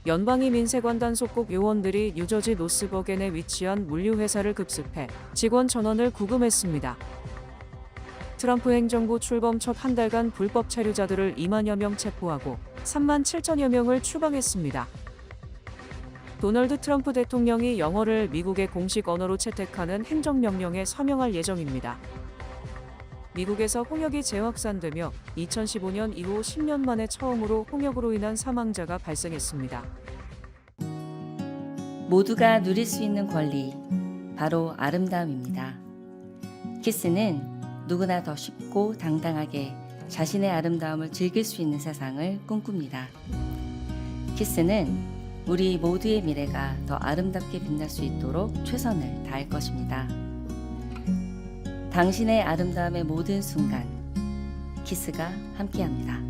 연방위 민세관 소속 요원들이 뉴저지 노스버겐에 위치한 물류회사를 급습해 직원 전원을 구금했습니다. 트럼프 행정부 출범 첫 한 달간 불법 체류자들을 2만여 명 체포하고 3만 7천여 명을 추방했습니다. 도널드 트럼프 대통령이 영어를 미국의 공식 언어로 채택하는 행정명령에 서명할 예정입니다. 미국에서 홍역이 재확산되며 2015년 이후 10년 만에 처음으로 홍역으로 인한 사망자가 발생했습니다. 모두가 누릴 수 있는 권리, 바로 아름다움입니다. 키스는 누구나 더 쉽고 당당하게 자신의 아름다움을 즐길 수 있는 세상을 꿈꿉니다. 키스는 우리 모두의 미래가 더 아름답게 빛날 수 있도록 최선을 다할 것입니다. 당신의 아름다움의 모든 순간, 키스가 함께합니다.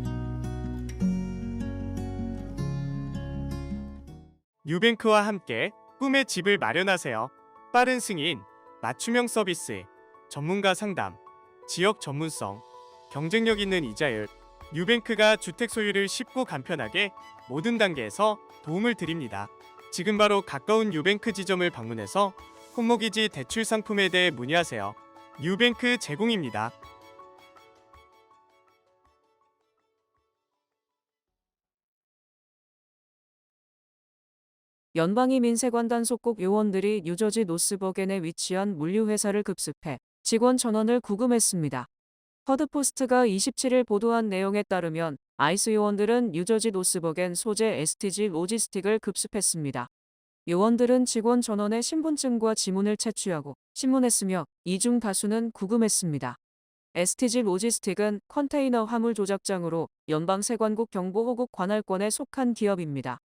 뉴뱅크와 함께 꿈의 집을 마련하세요. 빠른 승인, 맞춤형 서비스, 전문가 상담, 지역 전문성, 경쟁력 있는 이자율. 뉴뱅크가 주택 소유를 쉽고 간편하게 모든 단계에서 도움을 드립니다. 지금 바로 가까운 뉴뱅크 지점을 방문해서 홈모기지 대출 상품에 대해 문의하세요. 뉴뱅크 제공입니다. 연방위 민세관 소속 요원들이 뉴저지 노스버겐에 위치한 물류회사를 급습해 직원 전원을 구금했습니다. 허드포스트가 27일 보도한 내용에 따르면 아이스 요원들은 뉴저지 노스버겐 소재 STG 로지스틱을 급습했습니다. 요원들은 직원 전원의 신분증과 지문을 채취하고 신문했으며 이 중 다수는 구금했습니다. STG 로지스틱은 컨테이너 화물 조작장으로 연방세관국 경보호국 관할권에 속한 기업입니다.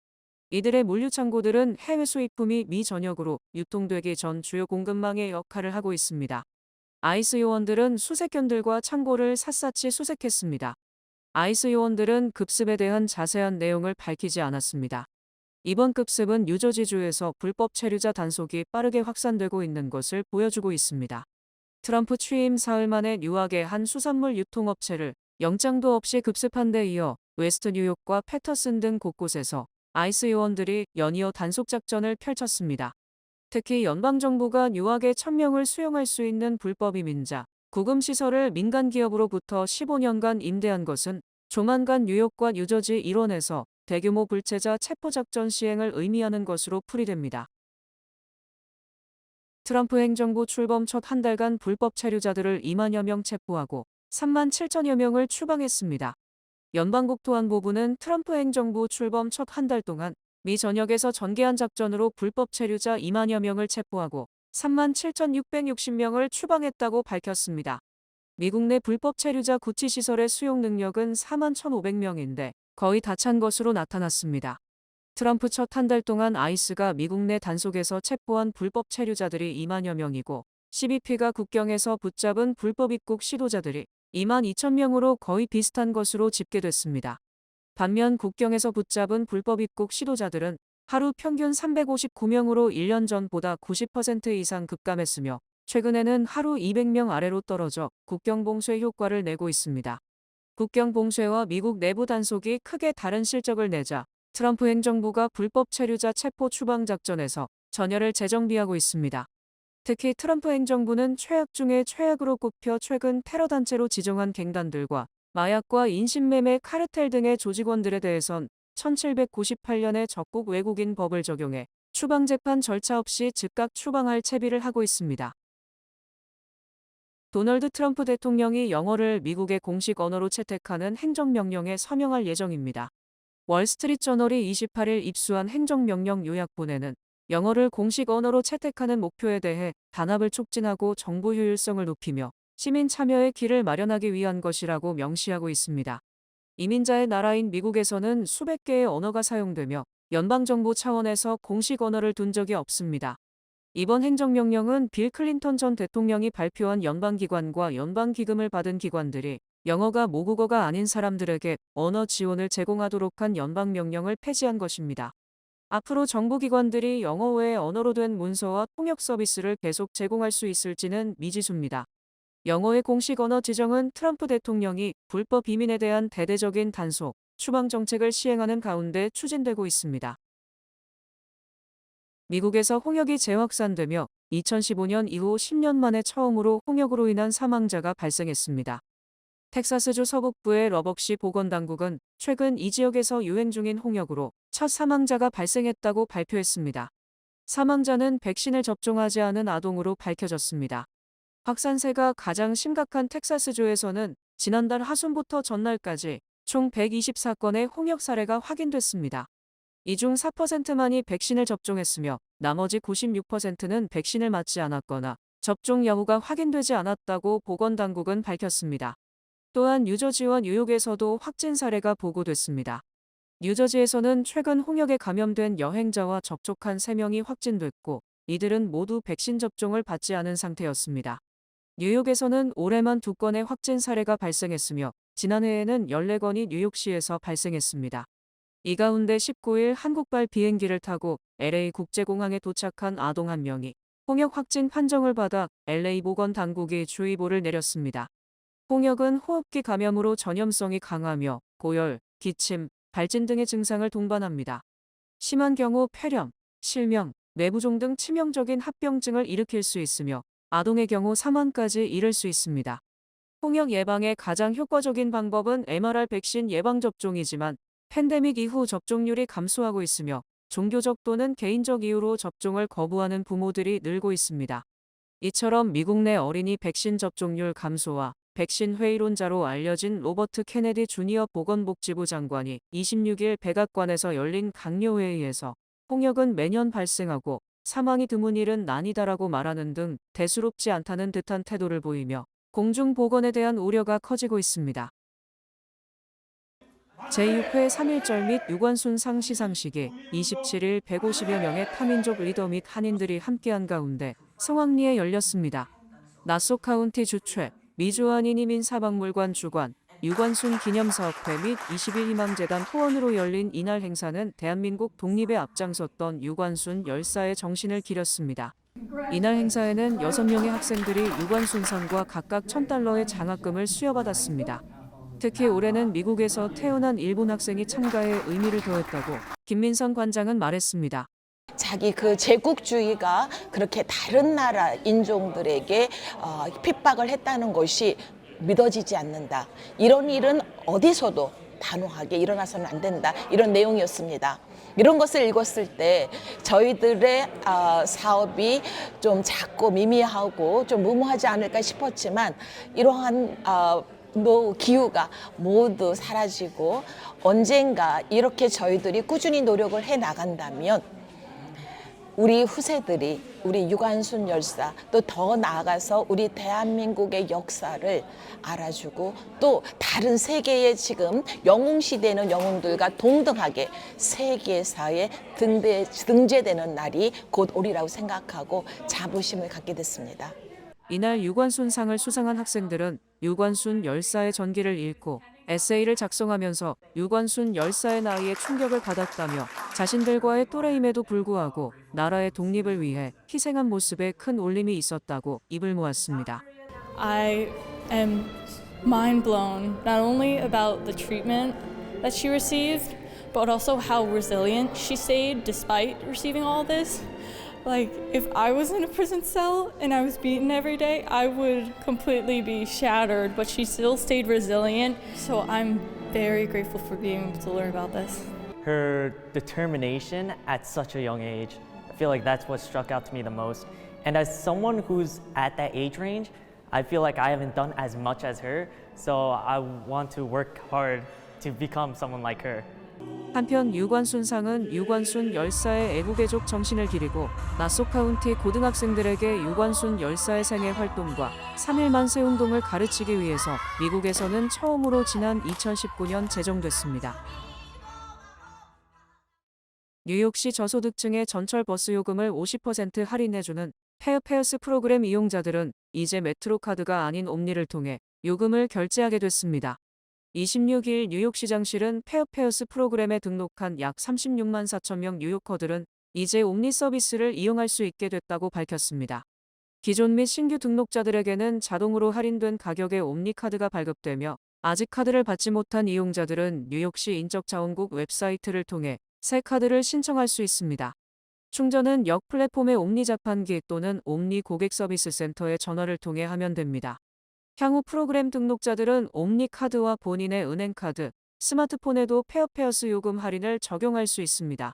이들의 물류 창고들은 해외 수입품이 미 전역으로 유통되기 전 주요 공급망의 역할을 하고 있습니다. 아이스 요원들은 수색견들과 창고를 샅샅이 수색했습니다. 아이스 요원들은 급습에 대한 자세한 내용을 밝히지 않았습니다. 이번 급습은 뉴저지주에서 불법 체류자 단속이 빠르게 확산되고 있는 것을 보여주고 있습니다. 트럼프 취임 사흘 만에 뉴욕의 한 수산물 유통업체를 영장도 없이 급습한 데 이어 웨스트 뉴욕과 패터슨 등 곳곳에서 아이스 요원들이 연이어 단속작전을 펼쳤습니다. 특히 연방정부가 뉴욕에 1000명을 수용할 수 있는 불법 이민자 구금시설을 민간기업으로부터 15년간 임대한 것은 조만간 뉴욕과 뉴저지 일원에서 대규모 불체자 체포작전 시행을 의미하는 것으로 풀이됩니다. 트럼프 행정부 출범 첫 한 달간 불법 체류자들을 2만여 명 체포하고 3만 7천여 명을 추방했습니다. 연방국토안보부는 트럼프 행정부 출범 첫 한 달 동안 미 전역에서 전개한 작전으로 불법 체류자 2만여 명을 체포하고 3만 7,660명을 추방했다고 밝혔습니다. 미국 내 불법 체류자 구치시설의 수용 능력은 4만 1,500명인데 거의 다 찬 것으로 나타났습니다. 트럼프 첫 한 달 동안 아이스가 미국 내 단속에서 체포한 불법 체류자들이 2만여 명이고 CBP가 국경에서 붙잡은 불법 입국 시도자들이 2만 2천 명으로 거의 비슷한 것으로 집계됐습니다. 반면 국경에서 붙잡은 불법 입국 시도자들은 하루 평균 359명으로 1년 전보다 90% 이상 급감했으며 최근에는 하루 200명 아래로 떨어져 국경 봉쇄 효과를 내고 있습니다. 국경 봉쇄와 미국 내부 단속이 크게 다른 실적을 내자 트럼프 행정부가 불법 체류자 체포 추방 작전에서 전열을 재정비하고 있습니다. 특히 트럼프 행정부는 최악 중의 최악으로 꼽혀 최근 테러 단체로 지정한 갱단들과 마약과 인신매매 카르텔 등의 조직원들에 대해선 1798년의 적국 외국인 법을 적용해 추방재판 절차 없이 즉각 추방할 채비를 하고 있습니다. 도널드 트럼프 대통령이 영어를 미국의 공식 언어로 채택하는 행정명령에 서명할 예정입니다. 월스트리트저널이 28일 입수한 행정명령 요약본에는 영어를 공식 언어로 채택하는 목표에 대해 단합을 촉진하고 정부 효율성을 높이며 시민 참여의 길을 마련하기 위한 것이라고 명시하고 있습니다. 이민자의 나라인 미국에서는 수백 개의 언어가 사용되며 연방정부 차원에서 공식 언어를 둔 적이 없습니다. 이번 행정명령은 빌 클린턴 전 대통령이 발표한 연방기관과 연방기금을 받은 기관들이 영어가 모국어가 아닌 사람들에게 언어 지원을 제공하도록 한 연방명령을 폐지한 것입니다. 앞으로 정부기관들이 영어 외의 언어로 된 문서와 통역 서비스를 계속 제공할 수 있을지는 미지수입니다. 영어의 공식 언어 지정은 트럼프 대통령이 불법 이민에 대한 대대적인 단속, 추방 정책을 시행하는 가운데 추진되고 있습니다. 미국에서 홍역이 재확산되며 2015년 이후 10년 만에 처음으로 홍역으로 인한 사망자가 발생했습니다. 텍사스주 서북부의 러벅시 보건당국은 최근 이 지역에서 유행 중인 홍역으로 첫 사망자가 발생했다고 발표했습니다. 사망자는 백신을 접종하지 않은 아동으로 밝혀졌습니다. 확산세가 가장 심각한 텍사스주에서는 지난달 하순부터 전날까지 총 124건의 홍역 사례가 확인됐습니다. 이 중 4%만이 백신을 접종했으며 나머지 96%는 백신을 맞지 않았거나 접종 여부가 확인되지 않았다고 보건당국은 밝혔습니다. 또한 뉴저지와 뉴욕에서도 확진 사례가 보고됐습니다. 뉴저지에서는 최근 홍역에 감염된 여행자와 접촉한 3명이 확진됐고 이들은 모두 백신 접종을 받지 않은 상태였습니다. 뉴욕에서는 올해만 2건의 확진 사례가 발생했으며 지난해에는 14건이 뉴욕시에서 발생했습니다. 이 가운데 19일 한국발 비행기를 타고 LA 국제공항에 도착한 아동 1명이 홍역 확진 판정을 받아 LA 보건당국이 주의보를 내렸습니다. 홍역은 호흡기 감염으로 전염성이 강하며 고열, 기침, 발진 등의 증상을 동반합니다. 심한 경우 폐렴, 실명, 뇌부종 등 치명적인 합병증을 일으킬 수 있으며 아동의 경우 사망까지 이를 수 있습니다. 홍역 예방의 가장 효과적인 방법은 MRR 백신 예방접종이지만 팬데믹 이후 접종률이 감소하고 있으며 종교적 또는 개인적 이유로 접종을 거부하는 부모들이 늘고 있습니다. 이처럼 미국 내 어린이 백신 접종률 감소와 백신 회의론자로 알려진 로버트 케네디 주니어 보건복지부 장관이 26일 백악관에서 열린 강요회의에서 홍역은 매년 발생하고 사망이 드문 일은 난이다라고 말하는 등 대수롭지 않다는 듯한 태도를 보이며 공중보건에 대한 우려가 커지고 있습니다. 제6회 3.1절 및 유관순상 시상식에 27일 150여 명의 타민족 리더 및 한인들이 함께한 가운데 성황리에 열렸습니다. 나소 카운티 주최, 미주 한인이민사박물관 주관, 유관순 기념사업회 및 21 희망재단 후원으로 열린 이날 행사는 대한민국 독립에 앞장섰던 유관순 열사의 정신을 기렸습니다. 이날 행사에는 6명의 학생들이 유관순상과 각각 $1,000의 장학금을 수여받았습니다. 특히 올해는 미국에서 태어난 일본 학생이 참가에 의미를 더했다고 김민선 관장은 말했습니다. 자기 그 제국주의가 그렇게 다른 나라 인종들에게 핍박을 했다는 것이 믿어지지 않는다. 이런 일은 어디서도 단호하게 일어나서는 안 된다. 이런 내용이었습니다. 이런 것을 읽었을 때 저희들의 사업이 좀 작고 미미하고 좀 무모하지 않을까 싶었지만 이러한 기후가 모두 사라지고 언젠가 이렇게 저희들이 꾸준히 노력을 해 나간다면 우리 후세들이 우리 유관순 열사 또 더 나아가서 우리 대한민국의 역사를 알아주고 또 다른 세계의 지금 영웅시대는 영웅들과 동등하게 세계사에 등재되는 날이 곧 오리라고 생각하고 자부심을 갖게 됐습니다. 이날 유관순상을 수상한 학생들은 유관순 열사의 전기를 읽고 에세이를 작성하면서 유관순 열사의 나이에 충격을 받았다며 자신들과의 또래임에도 불구하고 나라의 독립을 위해 희생한 모습에 큰 울림이 있었다고 입을 모았습니다. I am mind blown not only about the treatment that she received, but also how resilient she stayed despite receiving all this. Like, if I was in a prison cell and I was beaten every day, I would completely be shattered, but she still stayed resilient. So I'm very grateful for being able to learn about this. Her determination at such a young age, I feel like that's what struck out to me the most. And as someone who's at that age range, I feel like I haven't done as much as her, so I want to work hard to become someone like her. 한편 유관순상은 유관순 열사의 애국애족 정신을 기리고 나소 카운티 고등학생들에게 유관순 열사의 생애 활동과 3.1 만세 운동을 가르치기 위해서 미국에서는 처음으로 지난 2019년 제정됐습니다. 뉴욕시 저소득층의 전철 버스 요금을 50% 할인해주는 페어페어스 프로그램 이용자들은 이제 메트로카드가 아닌 옴니를 통해 요금을 결제하게 됐습니다. 26일 뉴욕시장실은 페어페어스 프로그램에 등록한 약 36만 4천 명 뉴요커들은 이제 옴니 서비스를 이용할 수 있게 됐다고 밝혔습니다. 기존 및 신규 등록자들에게는 자동으로 할인된 가격의 옴니 카드가 발급되며 아직 카드를 받지 못한 이용자들은 뉴욕시 인적자원국 웹사이트를 통해 새 카드를 신청할 수 있습니다. 충전은 역 플랫폼의 옴니 자판기 또는 옴니 고객 서비스 센터에 전화를 통해 하면 됩니다. 향후 프로그램 등록자들은 옴니 카드와 본인의 은행 카드, 스마트폰에도 페어페어스 요금 할인을 적용할 수 있습니다.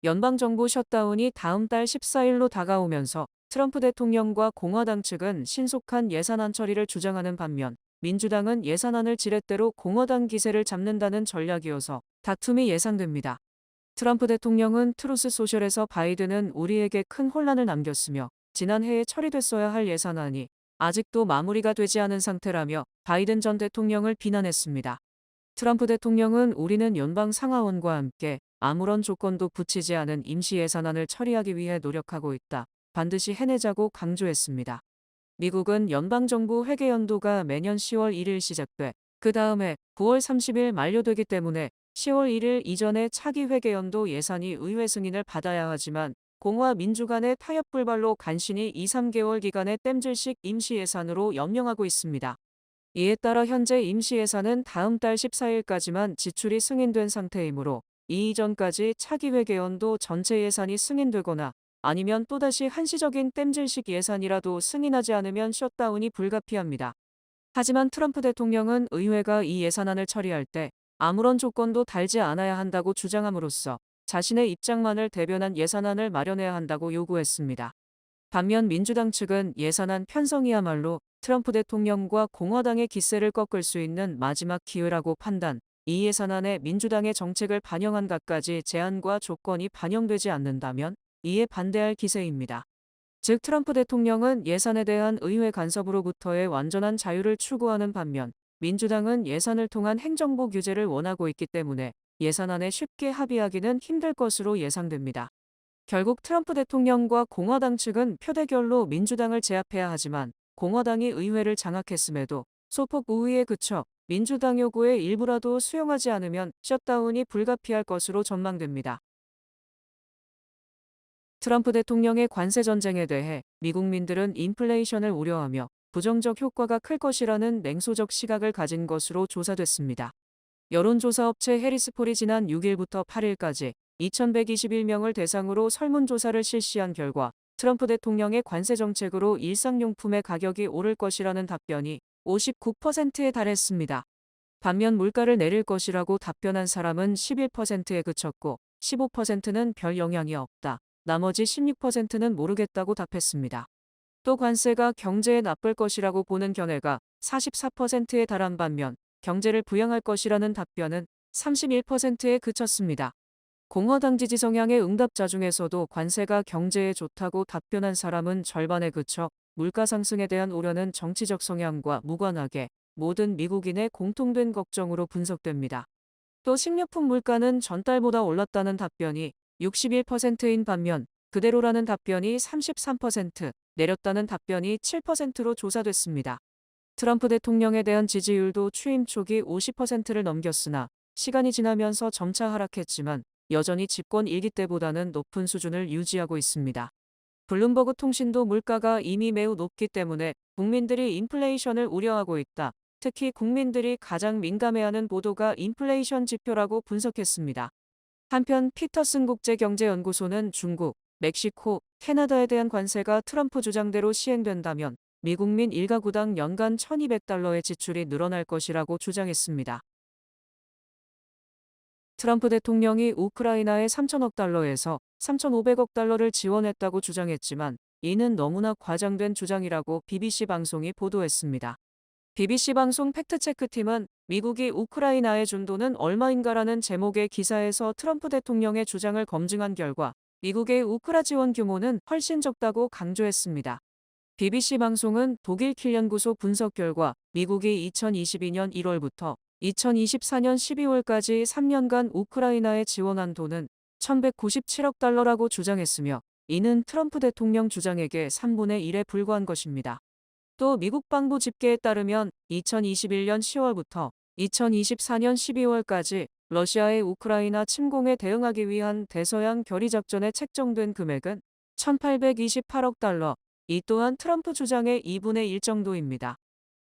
연방정부 셧다운이 다음 달 14일로 다가오면서 트럼프 대통령과 공화당 측은 신속한 예산안 처리를 주장하는 반면 민주당은 예산안을 지렛대로 공화당 기세를 잡는다는 전략이어서 다툼이 예상됩니다. 트럼프 대통령은 트루스 소셜에서 바이든은 우리에게 큰 혼란을 남겼으며 지난해에 처리됐어야 할 예산안이 아직도 마무리가 되지 않은 상태라며 바이든 전 대통령을 비난했습니다. 트럼프 대통령은 우리는 연방 상하원과 함께 아무런 조건도 붙이지 않은 임시 예산안을 처리하기 위해 노력하고 있다. 반드시 해내자고 강조했습니다. 미국은 연방정부 회계연도가 매년 10월 1일 시작돼 그 다음에 9월 30일 만료되기 때문에 10월 1일 이전에 차기 회계연도 예산이 의회 승인을 받아야 하지만 공화 민주 간의 타협 불발로 간신히 2-3개월 기간의 땜질식 임시 예산으로 연명하고 있습니다. 이에 따라 현재 임시 예산은 다음 달 14일까지만 지출이 승인된 상태이므로 이 이전까지 차기 회계연도 전체 예산이 승인되거나 아니면 또다시 한시적인 땜질식 예산이라도 승인하지 않으면 셧다운이 불가피합니다. 하지만 트럼프 대통령은 의회가 이 예산안을 처리할 때 아무런 조건도 달지 않아야 한다고 주장함으로써 자신의 입장만을 대변한 예산안을 마련해야 한다고 요구했습니다. 반면 민주당 측은 예산안 편성이야말로 트럼프 대통령과 공화당의 기세를 꺾을 수 있는 마지막 기회라고 판단, 이 예산안에 민주당의 정책을 반영한 갖가지 제안과 조건이 반영되지 않는다면 이에 반대할 기세입니다. 즉 트럼프 대통령은 예산에 대한 의회 간섭으로부터의 완전한 자유를 추구하는 반면 민주당은 예산을 통한 행정부 규제를 원하고 있기 때문에 예산안에 쉽게 합의하기는 힘들 것으로 예상됩니다. 결국 트럼프 대통령과 공화당 측은 표대결로 민주당을 제압해야 하지만 공화당이 의회를 장악했음에도 소폭 우위에 그쳐 민주당 요구의 일부라도 수용하지 않으면 셧다운이 불가피할 것으로 전망됩니다. 트럼프 대통령의 관세 전쟁에 대해 미국민들은 인플레이션을 우려하며 부정적 효과가 클 것이라는 냉소적 시각을 가진 것으로 조사됐습니다. 여론조사 업체 해리스폴이 지난 6일부터 8일까지 2,121명을 대상으로 설문조사를 실시한 결과 트럼프 대통령의 관세 정책으로 일상용품의 가격이 오를 것이라는 답변이 59%에 달했습니다. 반면 물가를 내릴 것이라고 답변한 사람은 11%에 그쳤고 15%는 별 영향이 없다. 나머지 16%는 모르겠다고 답했습니다. 또 관세가 경제에 나쁠 것이라고 보는 견해가 44%에 달한 반면 경제를 부양할 것이라는 답변은 31%에 그쳤습니다. 공화당 지지 성향의 응답자 중에서도 관세가 경제에 좋다고 답변한 사람은 절반에 그쳐 물가 상승에 대한 우려는 정치적 성향과 무관하게 모든 미국인의 공통된 걱정으로 분석됩니다. 또 식료품 물가는 전달보다 올랐다는 답변이 61%인 반면 그대로라는 답변이 33%, 내렸다는 답변이 7%로 조사됐습니다. 트럼프 대통령에 대한 지지율도 취임 초기 50%를 넘겼으나 시간이 지나면서 점차 하락했지만 여전히 집권 1기 때보다는 높은 수준을 유지하고 있습니다. 블룸버그 통신도 물가가 이미 매우 높기 때문에 국민들이 인플레이션을 우려하고 있다. 특히 국민들이 가장 민감해하는 보도가 인플레이션 지표라고 분석했습니다. 한편 피터슨 국제경제연구소는 중국, 멕시코, 캐나다에 대한 관세가 트럼프 주장대로 시행된다면 미국민 1가구당 연간 $1,200의 지출이 늘어날 것이라고 주장했습니다. 트럼프 대통령이 우크라이나에 3천억 달러에서 3,500억 달러를 지원했다고 주장했지만 이는 너무나 과장된 주장이라고 BBC 방송이 보도했습니다. BBC 방송 팩트체크팀은 미국이 우크라이나에 준 돈은 얼마인가라는 제목의 기사에서 트럼프 대통령의 주장을 검증한 결과 미국의 우크라 지원 규모는 훨씬 적다고 강조했습니다. BBC 방송은 독일 킬연구소 분석 결과 미국이 2022년 1월부터 2024년 12월까지 3년간 우크라이나에 지원한 돈은 1,197억 달러라고 주장했으며 이는 트럼프 대통령 주장액의 3분의 1에 불과한 것입니다. 또 미국 방부 집계에 따르면 2021년 10월부터 2024년 12월까지 러시아의 우크라이나 침공에 대응하기 위한 대서양 결의 작전에 책정된 금액은 1,828억 달러, 이 또한 트럼프 주장의 2분의 1 정도입니다.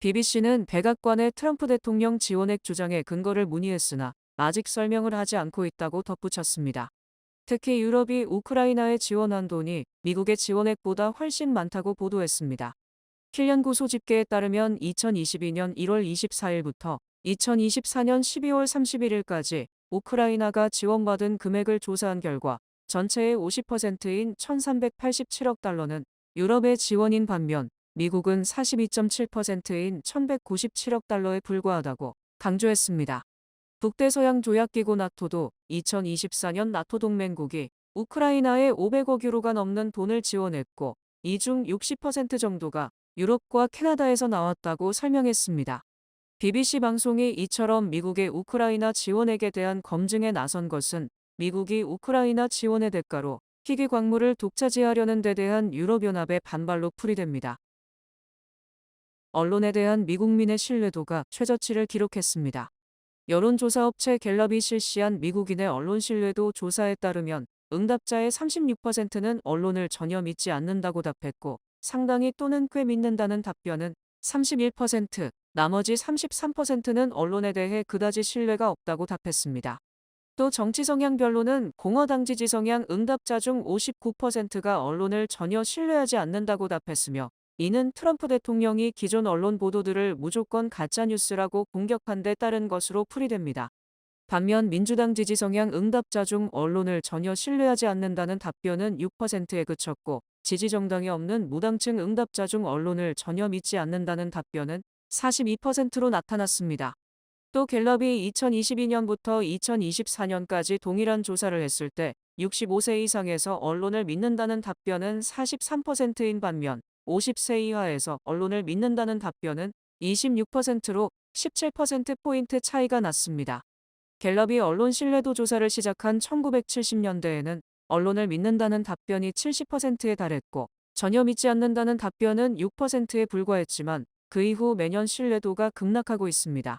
BBC는 백악관의 트럼프 대통령 지원액 주장에 근거를 문의했으나 아직 설명을 하지 않고 있다고 덧붙였습니다. 특히 유럽이 우크라이나에 지원한 돈이 미국의 지원액보다 훨씬 많다고 보도했습니다. 킬리안 고소 집계에 따르면 2022년 1월 24일부터 2024년 12월 31일까지 우크라이나가 지원받은 금액을 조사한 결과 전체의 50%인 1,387억 달러는 유럽의 지원인 반면 미국은 42.7%인 1,197억 달러에 불과하다고 강조했습니다. 북대서양 조약기구 나토도 2024년 나토 동맹국이 우크라이나에 500억 유로가 넘는 돈을 지원했고 이 중 60% 정도가 유럽과 캐나다에서 나왔다고 설명했습니다. BBC 방송이 이처럼 미국의 우크라이나 지원액에 대한 검증에 나선 것은 미국이 우크라이나 지원의 대가로 희귀 광물을 독차지하려는 데 대한 유럽연합의 반발로 풀이됩니다. 언론에 대한 미국민의 신뢰도가 최저치를 기록했습니다. 여론조사업체 갤럽이 실시한 미국인의 언론 신뢰도 조사에 따르면 응답자의 36%는 언론을 전혀 믿지 않는다고 답했고 상당히 또는 꽤 믿는다는 답변은 31%, 나머지 33%는 언론에 대해 그다지 신뢰가 없다고 답했습니다. 또 정치 성향별로는 공화당 지지 성향 응답자 중 59%가 언론을 전혀 신뢰하지 않는다고 답했으며 이는 트럼프 대통령이 기존 언론 보도들을 무조건 가짜뉴스라고 공격한 데 따른 것으로 풀이됩니다. 반면 민주당 지지 성향 응답자 중 언론을 전혀 신뢰하지 않는다는 답변은 6%에 그쳤고 지지 정당이 없는 무당층 응답자 중 언론을 전혀 믿지 않는다는 답변은 42%로 나타났습니다. 또 갤럽이 2022년부터 2024년까지 동일한 조사를 했을 때 65세 이상에서 언론을 믿는다는 답변은 43%인 반면 50세 이하에서 언론을 믿는다는 답변은 26%로 17%포인트 차이가 났습니다. 갤럽이 언론 신뢰도 조사를 시작한 1970년대에는 언론을 믿는다는 답변이 70%에 달했고 전혀 믿지 않는다는 답변은 6%에 불과했지만 그 이후 매년 신뢰도가 급락하고 있습니다.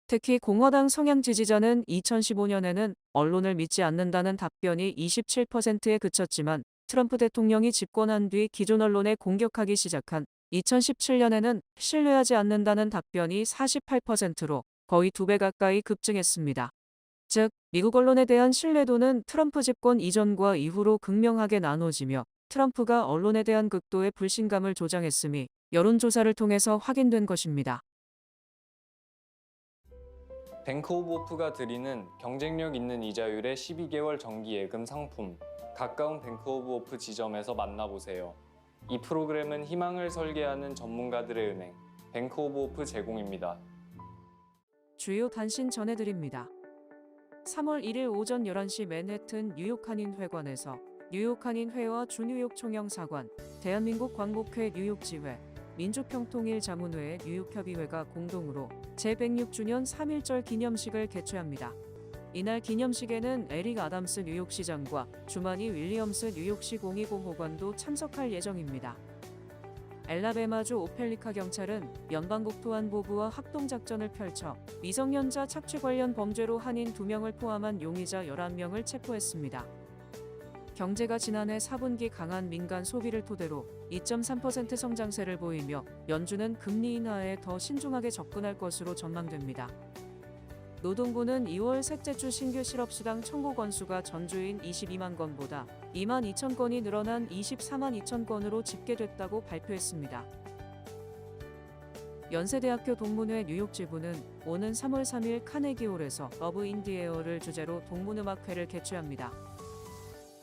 특히 공화당 성향 지지자는 2015년에는 언론을 믿지 않는다는 답변이 27%에 그쳤지만 트럼프 대통령이 집권한 뒤 기존 언론에 공격하기 시작한 2017년에는 신뢰하지 않는다는 답변이 48%로 거의 2배 가까이 급증했습니다. 즉, 미국 언론에 대한 신뢰도는 트럼프 집권 이전과 이후로 극명하게 나눠지며 트럼프가 언론에 대한 극도의 불신감을 조장했음이 여론조사를 통해서 확인된 것입니다. 뱅크 오브 호프가 드리는 경쟁력 있는 이자율의 12개월 정기 예금 상품, 가까운 뱅크 오브 호프 지점에서 만나보세요. 이 프로그램은 희망을 설계하는 전문가들의 은행, 뱅크 오브 호프 제공입니다. 주요 단신 전해드립니다. 3월 1일 오전 11시 맨해튼 뉴욕 한인회관에서 뉴욕 한인회와 주뉴욕 총영사관, 대한민국 광복회 뉴욕지회, 민주평통일 자문회의 뉴욕협의회가 공동으로 제106주년 3.1절 기념식을 개최합니다. 이날 기념식에는 에릭 아담스 뉴욕시장과 주마니 윌리엄스 뉴욕시 공이공호관도 참석할 예정입니다. 엘라베마주 오펠리카 경찰은 연방국토안보부와 합동작전을 펼쳐 미성년자 착취 관련 범죄로 한인 2명을 포함한 용의자 11명을 체포했습니다. 경제가 지난해 4분기 강한 민간 소비를 토대로 2.3% 성장세를 보이며 연준은 금리 인하에 더 신중하게 접근할 것으로 전망됩니다. 노동부는 2월 셋째 주 신규 실업수당 청구 건수가 전주인 22만 건보다 2만 2천 건이 늘어난 24만 2천 건으로 집계됐다고 발표했습니다. 연세대학교 동문회 뉴욕 지부는 오는 3월 3일 카네기홀에서 러브 인디에어를 주제로 동문음악회를 개최합니다.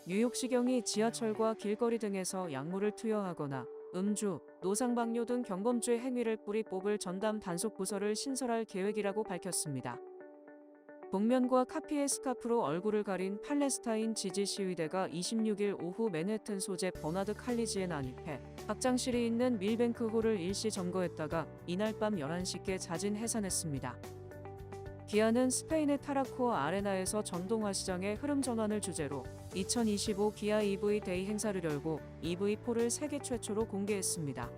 뉴욕시경이 지하철과 길거리 등에서 약물을 투여하거나 음주, 노상방뇨 등 경범죄 행위를 뿌리 뽑을 전담 단속 부서를 신설할 계획이라고 밝혔습니다. 복면과 카피의 스카프로 얼굴을 가린 팔레스타인 지지 시위대가 26일 오후 맨해튼 소재 버나드 칼리지에 난입해 확장실이 있는 밀뱅크홀을 일시 점거했다가 이날 밤 11시께 자진 해산했습니다. 기아는 스페인의 타라코아 아레나에서 전동화 시장의 흐름 전환을 주제로 2025 기아 EV 데이 행사를 열고 EV4를 세계 최초로 공개했습니다.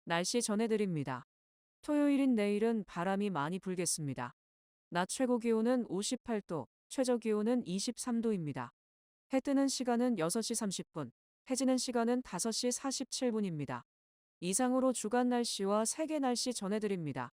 날씨 전해드립니다. 토요일인 내일은 바람이 많이 불겠습니다. 낮 최고 기온은 58도, 최저 기온은 23도입니다. 해 뜨는 시간은 6시 30분, 해지는 시간은 5시 47분입니다. 이상으로 주간 날씨와 세계 날씨 전해드립니다.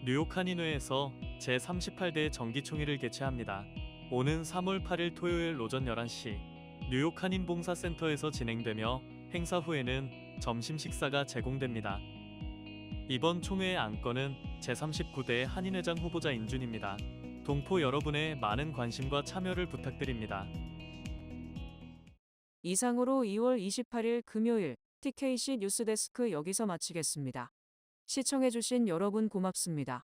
뉴욕 한인회에서 제38대 정기총회를 개최합니다. 오는 3월 8일 토요일 오전 11시 뉴욕 한인봉사센터에서 진행되며 행사 후에는 점심 식사가 제공됩니다. 이번 총회의 안건은 제39대 한인회장 후보자 인준입니다. 동포 여러분의 많은 관심과 참여를 부탁드립니다. 이상으로 2월 28일 금요일 TKC 뉴스데스크 여기서 마치겠습니다. 시청해주신 여러분 고맙습니다.